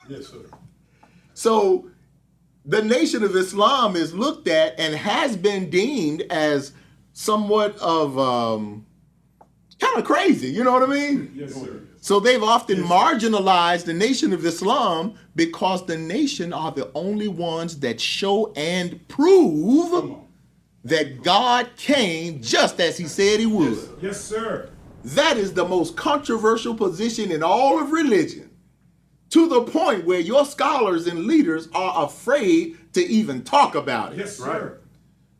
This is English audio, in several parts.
Yes, sir. So the Nation of Islam is looked at and has been deemed as somewhat of kind of crazy. You know what I mean? Yes, sir. So they've often marginalized the Nation of Islam because the nation are the only ones that show and prove that God came just as he said he would. Yes, sir. That is the most controversial position in all of religion, to the point where your scholars and leaders are afraid to even talk about it. Yes, sir.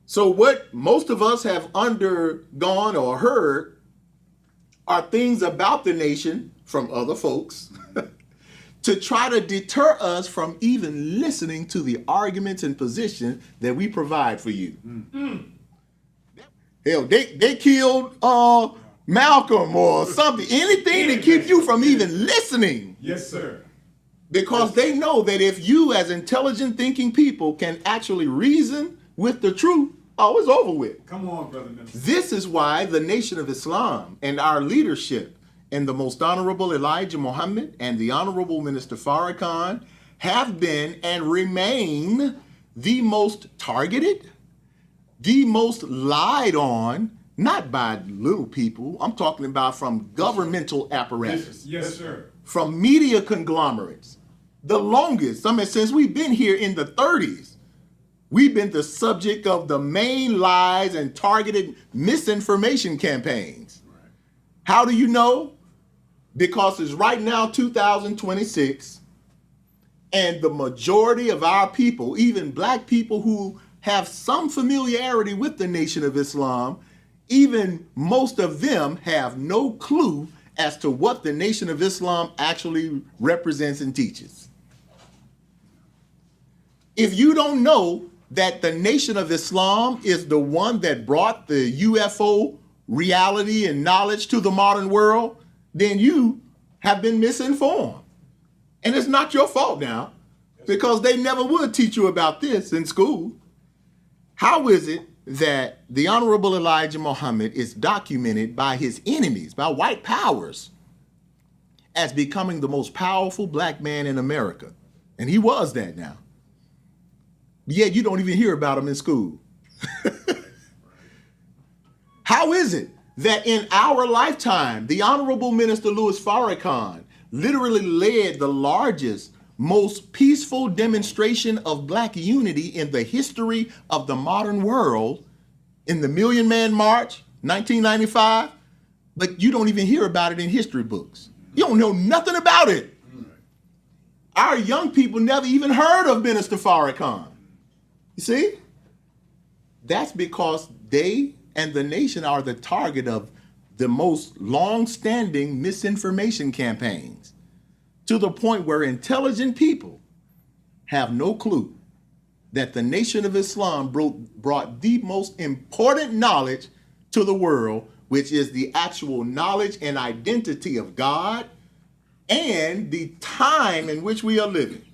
So what most of us have undergone or heard are things about the nation from other folks to try to deter us from even listening to the arguments and positions that we provide for you. Hell, they killed Malcolm or something, anything to keep you from even listening. Yes, sir. Because they know that if you as intelligent thinking people can actually reason with the truth, oh, it's over with. Come on, Brother Minister. This is why the Nation of Islam and our leadership and the Most Honorable Elijah Muhammad and the Honorable Minister Farrakhan have been and remain the most targeted, the most lied on, not by little people. I'm talking about from governmental apparatus. Yes, sir. From media conglomerates. The longest, I mean, since we've been here in the 30s, we've been the subject of the main lies and targeted misinformation campaigns. Right. How do you know? Because it's right now 2026, and the majority of our people, even black people who have some familiarity with the Nation of Islam, even most of them have no clue as to what the Nation of Islam actually represents and teaches. If you don't know that the Nation of Islam is the one that brought the UFO reality and knowledge to the modern world, then you have been misinformed. And it's not your fault now, because they never would teach you about this in school. How is it that the Honorable Elijah Muhammad is documented by his enemies, by white powers, as becoming the most powerful black man in America? And he was that now. Yet you don't even hear about him in school. How is it that in our lifetime, the Honorable Minister Louis Farrakhan literally led the largest, most peaceful demonstration of black unity in the history of the modern world in the Million Man March, 1995, but you don't even hear about it in history books. You don't know nothing about it. Our young people never even heard of Minister Farrakhan. You see? That's because they and the nation are the target of the most long-standing misinformation campaigns, to the point where intelligent people have no clue that the Nation of Islam brought the most important knowledge to the world, which is the actual knowledge and identity of God and the time in which we are living.